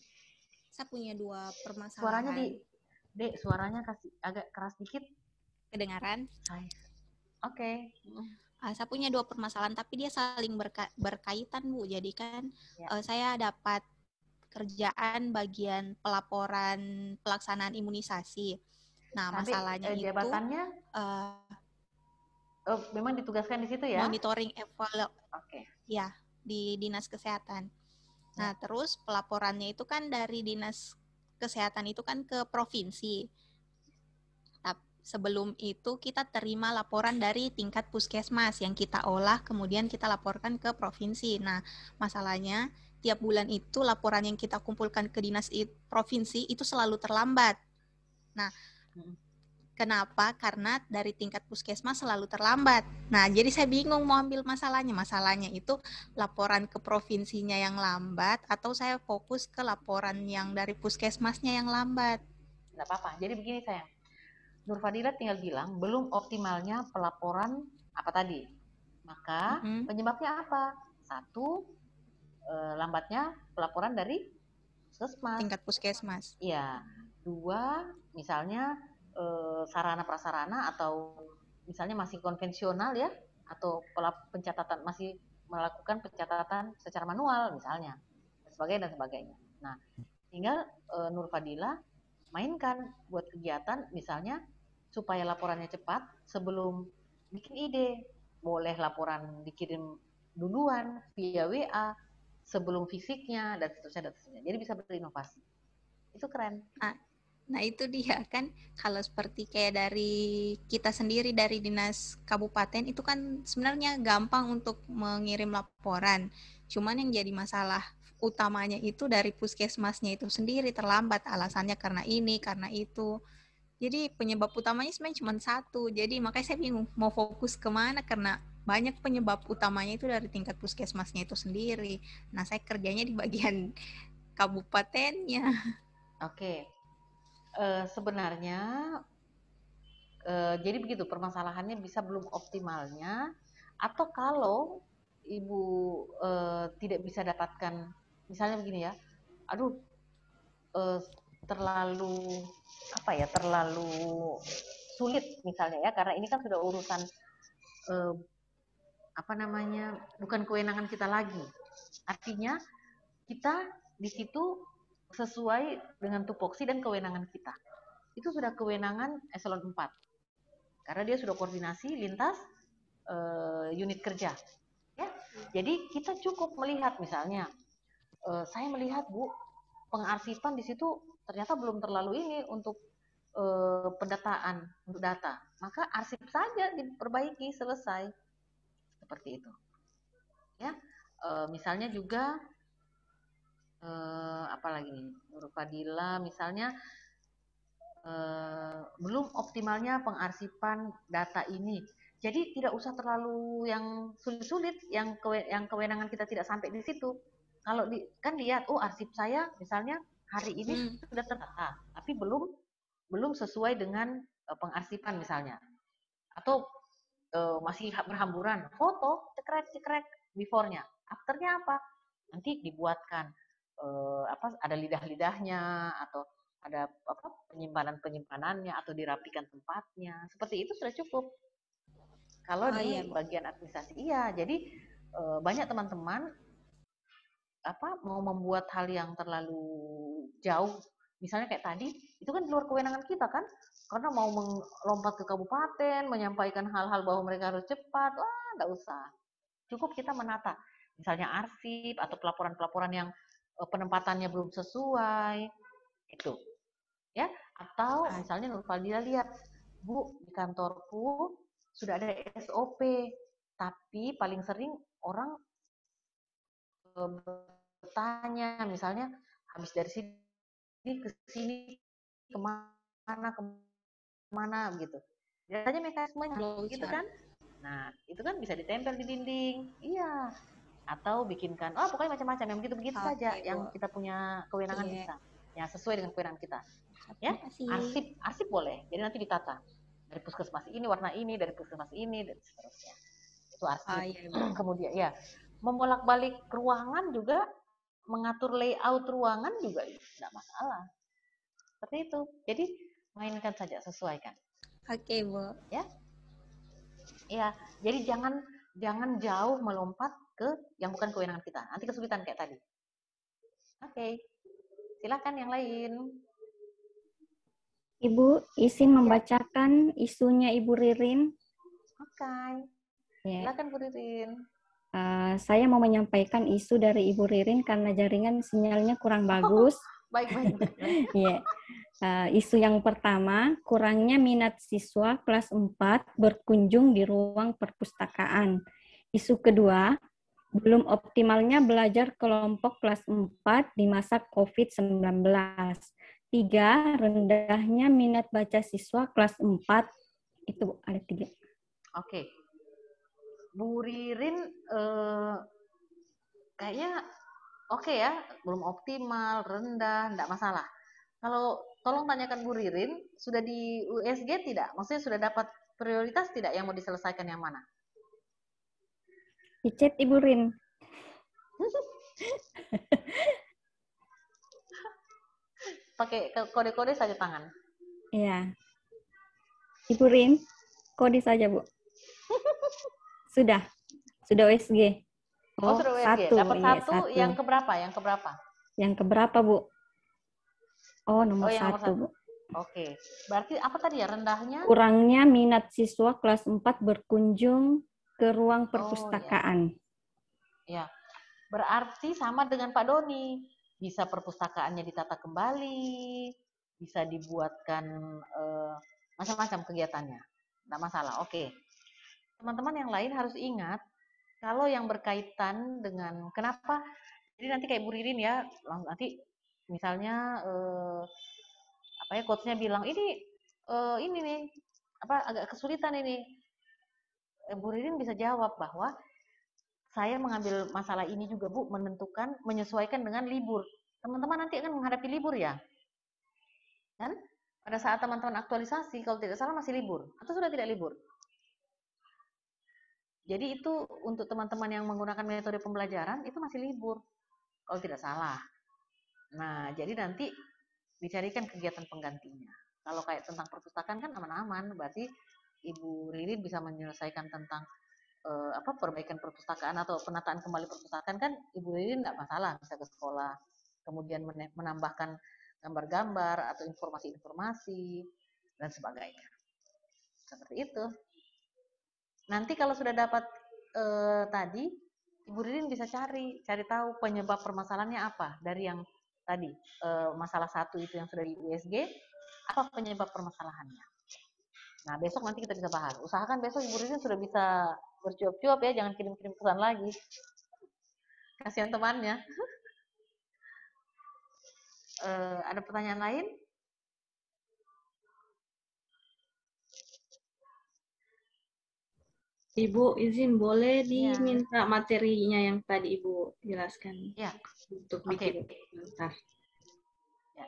saya punya 2 permasalahan. Suaranya Dek, suaranya agak keras dikit. Kedengaran? Oke. Saya punya 2 permasalahan, tapi dia saling berkaitan, Bu. Jadi kan Ya. Saya dapat kerjaan bagian pelaporan pelaksanaan imunisasi. Nah, tapi masalahnya itu jabatannya memang ditugaskan di situ ya? monitoring evaluasi. Oke. Ya, di Dinas Kesehatan. Nah, terus pelaporannya itu kan dari Dinas Kesehatan itu kan ke provinsi. Sebelum itu kita terima laporan dari tingkat puskesmas yang kita olah, kemudian kita laporkan ke provinsi. Nah, masalahnya tiap bulan itu laporan yang kita kumpulkan ke dinas provinsi itu selalu terlambat. Nah, kenapa? Karena dari tingkat puskesmas selalu terlambat. Nah, jadi saya bingung mau ambil masalahnya. Masalahnya itu laporan ke provinsinya yang lambat atau saya fokus ke laporan yang dari puskesmasnya yang lambat. Nggak apa-apa. Jadi begini sayang. Nur Fadila tinggal bilang belum optimalnya pelaporan apa tadi. Maka penyebabnya apa? 1, lambatnya pelaporan dari puskesmas. Tingkat puskesmas. Iya. 2, misalnya sarana prasarana atau misalnya masih konvensional ya, atau pencatatan masih melakukan pencatatan secara manual misalnya, dan sebagainya. Nah, tinggal Nur Fadila mainkan buat kegiatan misalnya supaya laporannya cepat. Sebelum bikin ide, boleh laporan dikirim duluan via WA sebelum fisiknya dan seterusnya. Jadi bisa berinovasi. Itu keren. Nah itu dia kan, kalau seperti kayak dari kita sendiri dari dinas kabupaten itu kan sebenarnya gampang untuk mengirim laporan. Cuman yang jadi masalah utamanya itu dari puskesmasnya itu sendiri terlambat, alasannya karena ini, karena itu. Jadi penyebab utamanya sebenarnya cuma 1. Jadi makanya saya bingung mau fokus kemana karena banyak penyebab utamanya itu dari tingkat puskesmasnya itu sendiri. Nah saya kerjanya di bagian kabupatennya. Oke. Sebenarnya jadi begitu permasalahannya, bisa belum optimalnya, atau kalau ibu tidak bisa dapatkan misalnya begini ya, aduh terlalu sulit misalnya ya, karena ini kan sudah urusan bukan kewenangan kita lagi. Artinya kita di situ sesuai dengan tupoksi dan kewenangan kita. Itu sudah kewenangan eselon 4. Karena dia sudah koordinasi lintas unit kerja. Ya. Jadi kita cukup melihat misalnya, saya melihat Bu, pengarsipan di situ ternyata belum terlalu ini untuk pendataan untuk data, maka arsip saja diperbaiki, selesai. Seperti itu. Ya, misalnya juga apalagi nih, Nur Fadila misalnya belum optimalnya pengarsipan data ini. Jadi tidak usah terlalu yang sulit-sulit, yang kewenangan kita tidak sampai di situ. Kalau kan lihat, oh arsip saya misalnya hari ini sudah tertata, tapi belum sesuai dengan pengarsipan misalnya, atau masih berhamburan, foto cekrek before-nya, after-nya apa? Nanti dibuatkan ada lidah-lidahnya, atau ada penyimpanan-penyimpanannya, atau dirapikan tempatnya. Seperti itu sudah cukup. Kalau di bagian administrasi, iya. Jadi banyak teman-teman mau membuat hal yang terlalu jauh. Misalnya kayak tadi, itu kan di luar kewenangan kita kan? Karena mau melompat ke kabupaten, menyampaikan hal-hal bahwa mereka harus cepat, wah nggak usah. Cukup kita menata. Misalnya arsip atau pelaporan-pelaporan yang penempatannya belum sesuai, itu. Ya, atau misalnya Nur Fadila lihat, Bu, di kantorku sudah ada SOP, tapi paling sering orang bertanya, misalnya habis dari sini ke sini kemana gitu. Biasanya mekanismenya gitu kan. Nah, itu kan bisa ditempel di dinding. Iya. Atau bikinkan, pokoknya macam-macam yang begitu-begitu saja yang kita punya kewenangan bisa. Yang sesuai dengan kewenangan kita. Ya, arsip boleh. Jadi nanti ditata. Dari puskesmas ini warna ini, dari puskesmas ini, dan seterusnya. Itu arsip. Kemudian ya, membolak-balik ruangan juga, mengatur layout ruangan juga tidak masalah. Seperti itu. Jadi mainkan saja, sesuaikan. Oke, Bu. Ya. Ya, jadi jangan jauh melompat ke yang bukan kewenangan kita. Nanti kesulitan kayak tadi. Oke. Silakan yang lain. Ibu, izin membacakan isunya Ibu Ririn. Oke. Silakan Bu Ririn. Saya mau menyampaikan isu dari Ibu Ririn karena jaringan sinyalnya kurang bagus. Baik. Yeah. Isu yang pertama, kurangnya minat siswa kelas 4 berkunjung di ruang perpustakaan. Isu kedua, belum optimalnya belajar kelompok kelas 4 di masa COVID-19. 3, rendahnya minat baca siswa kelas 4. Itu ada 3. Oke. Bu Ririn kayaknya oke ya, belum optimal, rendah, enggak masalah. Kalau tolong tanyakan Bu Ririn, sudah di USG tidak? Maksudnya sudah dapat prioritas tidak yang mau diselesaikan yang mana? Di chat Ibu Rin. Pakai kode-kode saja tangan. Iya. Ibu Rin, kode saja, Bu. Sudah USG. Oh, sudah USG. Dapat satu, yang keberapa? Yang keberapa, Bu? Oh, nomor 1, Bu. Oke. Berarti apa tadi ya, rendahnya? Kurangnya minat siswa kelas 4 berkunjung ke ruang perpustakaan. Ya. Berarti sama dengan Pak Doni. Bisa perpustakaannya ditata kembali, bisa dibuatkan macam-macam kegiatannya. Tidak masalah. Oke. Teman-teman yang lain harus ingat, kalau yang berkaitan dengan kenapa, jadi nanti kayak Bu Ririn ya, nanti misalnya coachnya bilang ini nih agak kesulitan ini. Bu Ririn bisa jawab bahwa saya mengambil masalah ini juga, Bu, menyesuaikan dengan libur. Teman-teman nanti akan menghadapi libur ya. Kan? Pada saat teman-teman aktualisasi, kalau tidak salah masih libur. Atau sudah tidak libur? Jadi itu untuk teman-teman yang menggunakan metode pembelajaran, itu masih libur. Kalau tidak salah. Nah, jadi nanti dicarikan kegiatan penggantinya. Kalau kayak tentang perpustakaan kan aman-aman. Berarti Ibu Ririn bisa menyelesaikan tentang perbaikan perpustakaan atau penataan kembali perpustakaan kan Ibu Ririn tidak masalah, bisa ke sekolah, kemudian menambahkan gambar-gambar atau informasi-informasi dan sebagainya. Seperti itu. Nanti kalau sudah dapat tadi, Ibu Ririn bisa cari tahu penyebab permasalahannya apa dari yang tadi masalah 1 itu yang sudah di USG, apa penyebab permasalahannya. Nah, besok nanti kita bisa bahas. Usahakan besok Ibu Rizin sudah bisa bercuap-cuap ya, jangan kirim-kirim pesan lagi. Kasihan temannya. Ada pertanyaan lain? Ibu izin boleh diminta materinya yang tadi Ibu jelaskan Ya. untuk Oke. bikin. Bentar. Ya.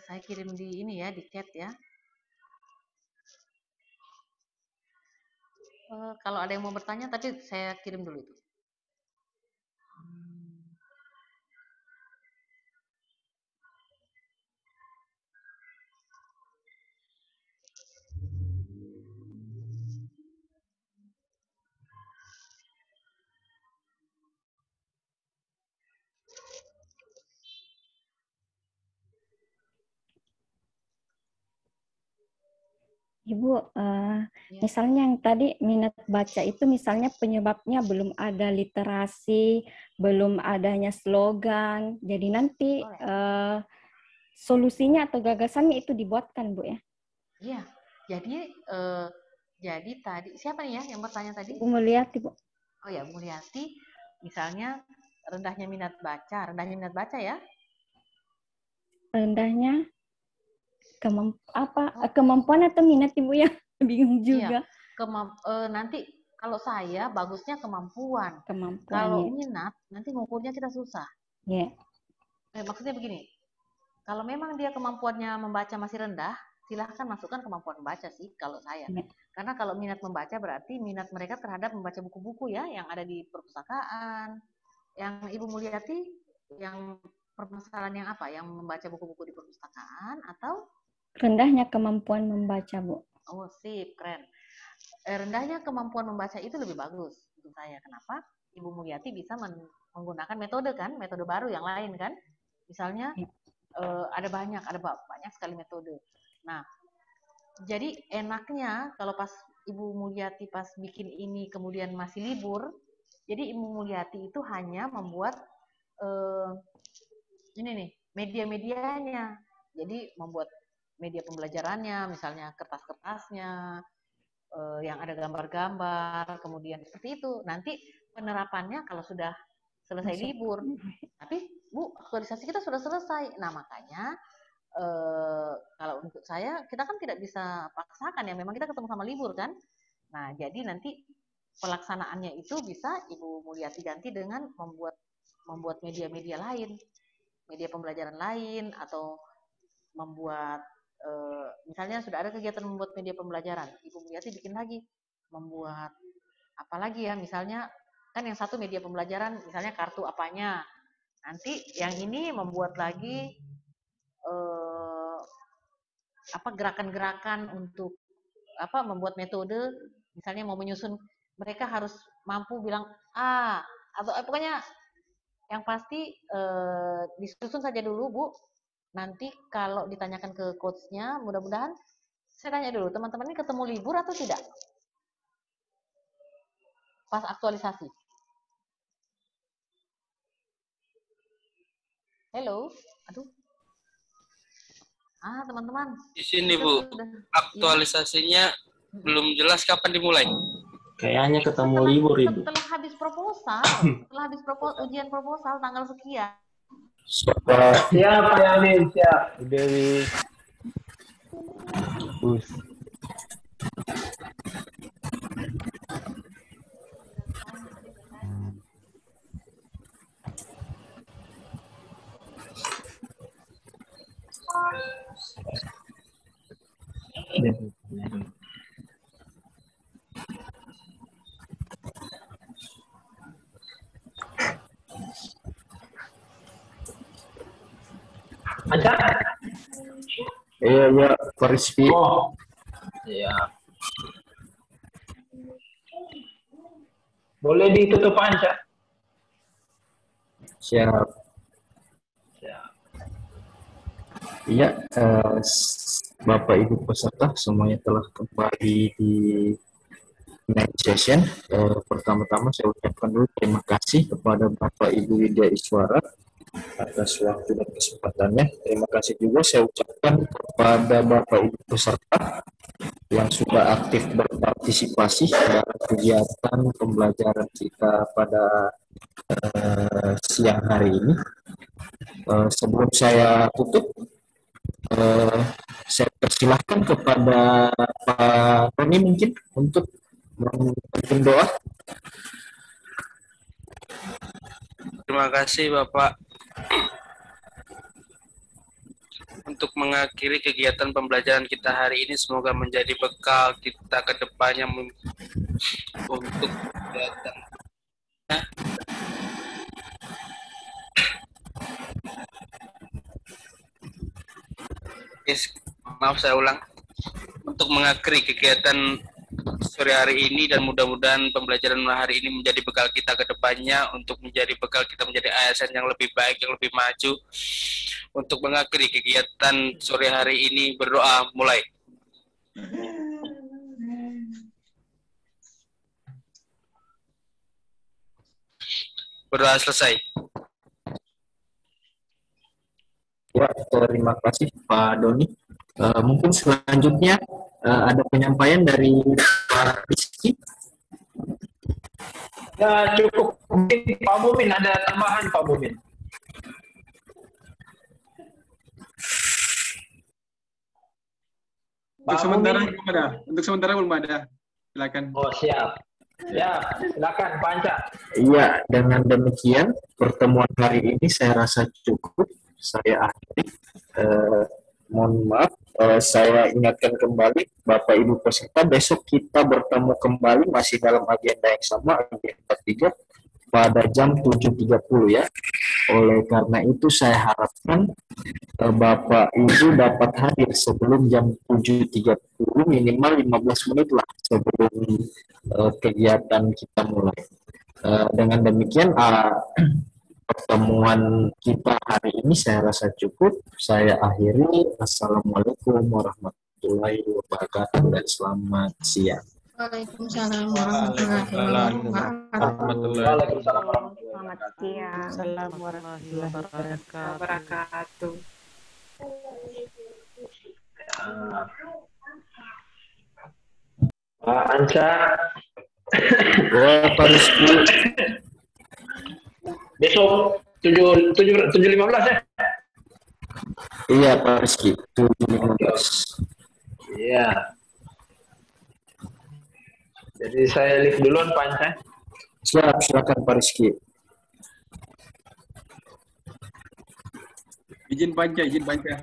Saya kirim di ini ya, di chat ya. Kalau ada yang mau bertanya, tapi saya kirim dulu itu. Ibu, misalnya yang tadi minat baca itu misalnya penyebabnya belum ada literasi, belum adanya slogan. Jadi nanti solusinya atau gagasannya itu dibuatkan, Bu ya? Iya. Jadi tadi siapa nih ya yang bertanya tadi? Bu Mulyati, Bu. Oh ya, Bu Mulyati. Misalnya rendahnya minat baca ya? Rendahnya kemampuan atau minat Ibu ya? Bingung juga. Iya, nanti kalau saya bagusnya kemampuan. Kalau minat nanti ngukurnya kita susah. Yeah. Maksudnya begini, kalau memang dia kemampuannya membaca masih rendah, silahkan masukkan kemampuan membaca sih kalau saya. Yeah. Karena kalau minat membaca berarti minat mereka terhadap membaca buku-buku ya yang ada di perpustakaan. Yang Ibu Mulyati yang permasalahan yang apa? Yang membaca buku-buku di perpustakaan atau rendahnya kemampuan membaca, Bu? Oh, sip, keren. Rendahnya kemampuan membaca itu lebih bagus untuk saya. Kenapa? Ibu Mulyati bisa menggunakan metode baru yang lain kan? Misalnya ada banyak sekali metode. Nah, jadi enaknya kalau pas Ibu Mulyati pas bikin ini kemudian masih libur, jadi Ibu Mulyati itu hanya membuat ini nih media-medianya. Jadi membuat media pembelajarannya, misalnya kertas-kertasnya, yang ada gambar-gambar, kemudian seperti itu. Nanti penerapannya kalau sudah selesai libur. Tapi Bu, aktualisasi kita sudah selesai. Nah makanya kalau untuk saya, kita kan tidak bisa paksakan ya. Memang kita ketemu sama libur kan. Nah jadi nanti pelaksanaannya itu bisa Ibu Mulyati ganti dengan membuat media-media lain, media pembelajaran lain, atau membuat misalnya sudah ada kegiatan membuat media pembelajaran, Ibu Mulyati bikin lagi, membuat apa lagi ya, misalnya kan yang satu media pembelajaran misalnya kartu apanya, nanti yang ini membuat lagi gerakan-gerakan untuk membuat metode, misalnya mau menyusun, mereka harus mampu bilang atau pokoknya yang pasti disusun saja dulu Bu. Nanti kalau ditanyakan ke coachnya, mudah-mudahan saya tanya dulu, teman-teman ini ketemu libur atau tidak? Pas aktualisasi. Halo, aduh. Teman-teman. Di sini Bu, aktualisasinya belum jelas kapan dimulai. Kayaknya ketemu libur Ibu. Setelah habis proposal, ujian proposal tanggal sekian. Siapa Yamin? Siap. Dewi. Bus. Ada? Iya, Pak Rizky. Oh, iya. Boleh ditutup aja. Siap. Iya, Bapak Ibu peserta semuanya telah kembali di night session. Pertama-tama saya ucapkan dulu terima kasih kepada Bapak Ibu Widya Iswara atas waktu dan kesempatannya. Terima kasih juga saya ucapkan kepada Bapak Ibu peserta yang sudah aktif berpartisipasi dalam kegiatan pembelajaran kita pada siang hari ini. Sebelum saya tutup, saya persilahkan kepada Pak Tony mungkin untuk memimpin doa. Terima kasih Bapak. Untuk mengakhiri kegiatan pembelajaran kita hari ini, semoga menjadi bekal kita ke depannya untuk kegiatan. Maaf, saya ulang. Untuk mengakhiri kegiatan sore hari ini, dan mudah-mudahan pembelajaran hari ini menjadi bekal kita ke depannya untuk menjadi bekal kita menjadi ASN yang lebih baik, yang lebih maju. Untuk mengakhiri kegiatan sore hari ini, berdoa mulai. Berdoa selesai. Ya, terima kasih Pak Doni. Mungkin selanjutnya ada penyampaian dari Pak Rizky. Ya cukup. Mungkin Pak Mumin ada tambahan Pak Mumin. Untuk sementara belum ada. Untuk sementara belum ada. Silakan. Oh siap. Ya, silakan Pak Anca. Iya, dengan demikian pertemuan hari ini saya rasa cukup. Saya akhiri. Mohon maaf, saya ingatkan kembali Bapak Ibu peserta, besok kita bertemu kembali masih dalam agenda yang sama, agenda 3 pada jam 7.30 ya. Oleh karena itu saya harapkan Bapak Ibu dapat hadir sebelum jam 7.30, minimal 15 menit lah sebelum kegiatan kita mulai. Dengan demikian pertemuan kita hari ini saya rasa cukup. Saya akhiri. Assalamualaikum warahmatullahi wabarakatuh dan selamat siang. Waalaikumsalam warahmatullahi wabarakatuh. Selamat siang. Assalamualaikum warahmatullahi wabarakatuh. Pak Anca. Pak Rizky. Besok 7.15 ya? Iya Pak Rizky, 7.15. Iya. Jadi saya lift duluan Pak Anca. Siap, silakan Pak Rizky. Izin Panca, izin Panca.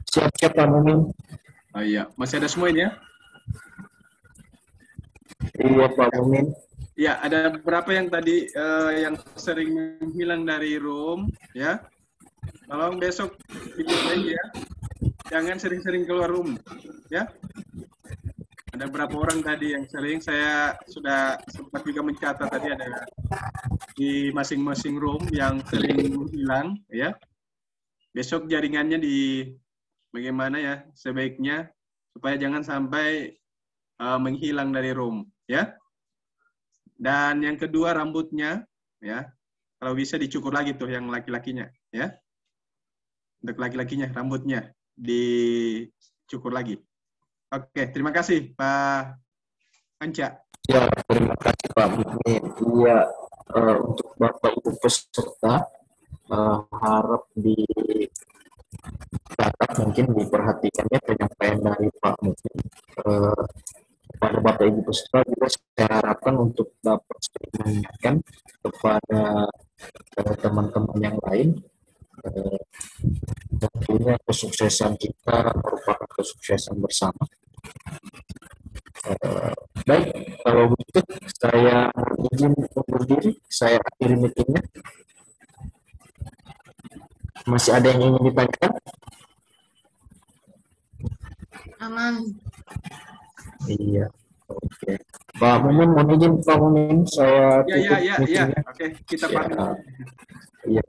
Siap Pak Mumin. Oh iya, masih ada semua ini ya? Iya Pak Mumin. Ya, ada beberapa yang tadi yang sering menghilang dari room, ya. Tolong besok dipikirin ya. Jangan sering-sering keluar room, ya. Ada berapa orang tadi yang sering, saya sudah sempat juga mencatat tadi ada di masing-masing room yang sering menghilang, ya. Besok jaringannya di bagaimana ya sebaiknya supaya jangan sampai menghilang dari room, ya. Dan yang kedua rambutnya, ya, kalau bisa dicukur lagi tuh yang laki-lakinya, ya. Untuk laki-lakinya rambutnya dicukur lagi. Oke, terima kasih Pak Anca. Ya, terima kasih Pak Mumin. Iya, untuk Bapak Ibu peserta harap dicatat, mungkin diperhatikannya penyampaian dari Pak Mumin. Kepada Bapak Ibu peserta juga saya harapkan untuk dapat mengingatkan kepada teman-teman yang lain, tentunya kesuksesan kita merupakan kesuksesan bersama. Baik, kalau begitu saya izin undur diri, saya akhiri meetingnya. Masih ada yang ingin ditanyakan? Aman. Iya, oke. Pak Mumin, mohon izin Pak Mumin, saya tutup Ya. meetingnya. Oke, kita pamit. Iya.